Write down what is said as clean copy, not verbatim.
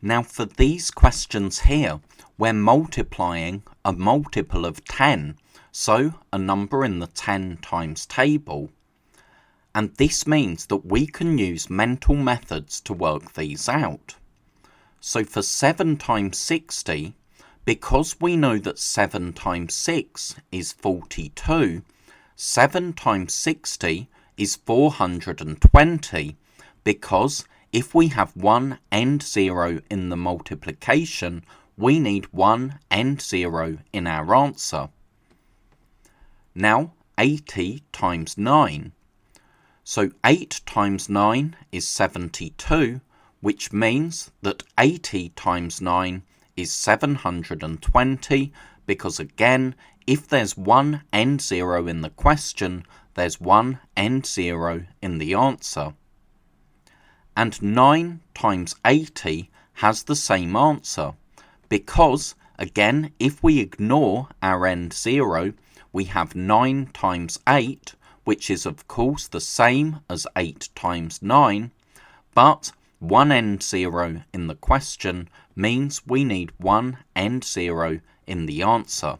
Now for these questions here, we're multiplying a multiple of 10, so a number in the 10 times table. And this means that we can use mental methods to work these out. So for 7 times 60, because we know that 7 times 6 is 42, 7 times 60 is 420, because if we have one end zero in the multiplication, we need one end zero in our answer. Now 80 times 9. So 8 times 9 is 72, which means that 80 times 9 is 720, because again, if there's one end zero in the question, there's one end zero in the answer. And 9 times 80 has the same answer, because again, if we ignore our end zero, we have 9 times 8, which is of course the same as 8 times 9, but one end zero in the question means we need one end zero in the answer.